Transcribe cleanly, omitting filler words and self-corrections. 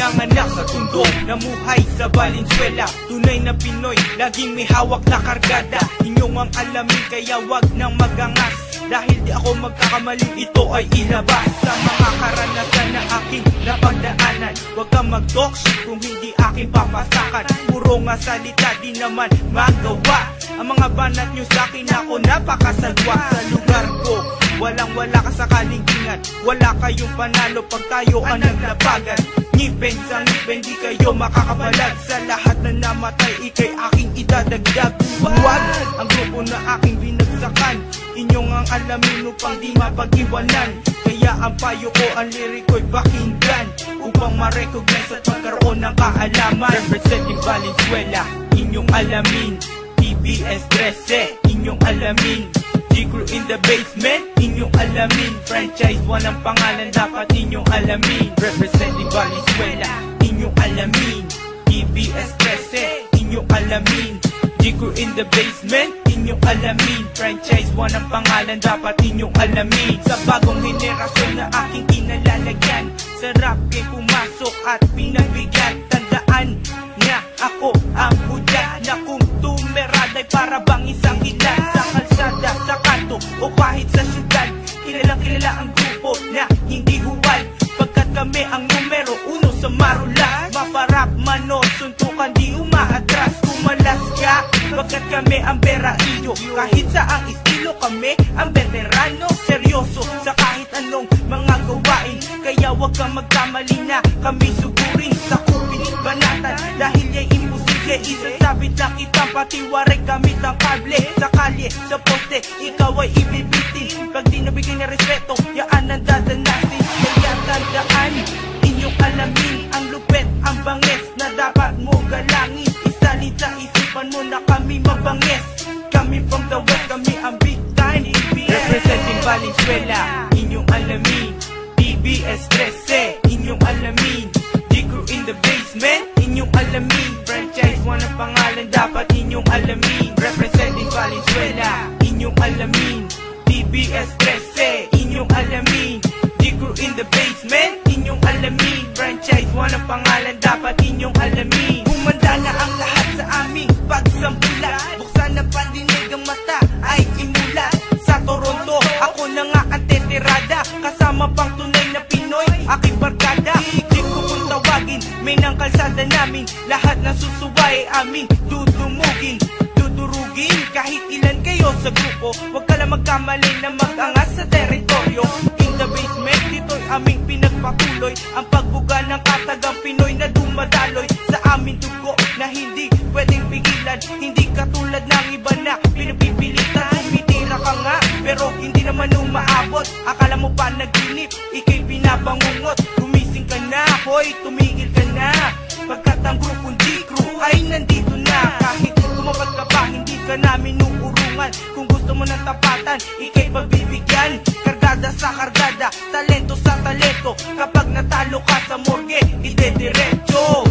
Pinanganak sa tundo, namuhay sa Valenzuela. Tunay na Pinoy, laging may hawak na kargada. Inyong ang alamin, kaya wag nang magangas. Dahil di ako magkakamaling, ito ay ilabas sa mga karanasan na aking napagdaanan. Huwag kang mag-talk shit kung hindi aking papasakan. Puro nga salita, di naman magawa. Ang mga banat nyo sa'kin, ako napakasagwa. Sa lugar ko, walang-wala ka sa kalingingan. Wala kayong panalo pag tayo ang naglabagan. Ngipin sa ngipin, di kayo makakabalag. Sa lahat na namatay, ikay aking idadagdag. Huwag ang grupo na aking binagsakan. Inyong ang alamin upang di mapag-iwanan. Kaya ang payo ko, ang liriko'y pakinggan, upang ma-recognize at magkaroon ng kaalaman. Representing Valenzuela, inyong alamin. TBS 13, inyong alamin. G-Crew in the basement, inyong alamin. Franchise 1 ang pangalan, dapat inyong alamin. Representing Valenzuela, inyong alamin. TBS 13, inyong alamin. G-Crew in the basement, inyong alamin. Franchise 1 ang pangalan, dapat inyong alamin. Sa bagong henerasyon na aking kinalalagyan, sa rap game pumasok at pinagbigyan. Tandaan na ako ang hudyat na kung tumeraday para bang isang ilan. Sa kalsada, sa kanto o kahit sa syudad, kilalang kilala ang grupo na hindi huwal. Pagkat kami ang numero 1 sa Marulas. Maparap man o suntukan, di umaatras. Kumalas ka, pagkat kami ang berailyo. Kahit sa ang estilo, kami ang veterano. Seryoso sa kahit anong mga gawain. Kaya wag kang magkamali na kami sugurin. Sa kupin, banatan, dahil ya'y imposible. Isasabit lang itang patiwaray gamit ang kable. Sa kalye, sa poste, ikaw ay ibibitin. Pag di nabigay na respeto, yaan ang dadanasin. Kaya tandaan, inyong alamin. Ang lupet, ang bangis na dapat mo galangin. Isalin sa isipan mo na kami mabangis. Kami from the west, kami ang big time. Representing Valenzuela, inyong alamin. TBS 13, inyong alamin. G-Crew in the basement, inyong alamin. Franchise 1 ang pangalan, dapat inyong alamin. Representing Valenzuela, inyong alamin. TBS 13, inyong alamin. G-Crew in the basement, inyong alamin. Franchise 1 ang pangalan, dapat inyong alamin. Humanda na ang lahat sa aming pagsambulan. Buksan na pandinig ang mata ay imulat. Sa Toronto, ako na nga ang tetirada. Kasama pang tunay na Pinoy, aking barkada. Di ko kung tawagin, may nang kalsada namin. Lahat na susuway aming dudumugin, dudurugin. Kahit ilan kayo sa grupo, wag ka lang magkamali na mag-angas sa teritoryo. In the basement, dito'y aming pinagpatuloy ang pagbuga ng katagang Pinoy na dumadaloy sa aming dugo na hindi pwedeng pigilan. Hindi katulad ng iba na pinapipilitan. Tumitira ka nga, pero hindi naman umaabot. Akala mo pa naginip, ikay pinabangungot. Gumising ka na, hoy, tumigil ka na. Pagkat ang grupong G-Crew ay nandito na. Kahit tumapad ka pa, hindi ka namin uurungan. Kung gusto mo ng tapatan, ikay pagbibigyan. Kargada sa kargada, talento sa talento. Kapag natalo ka sa morgue, idediretso.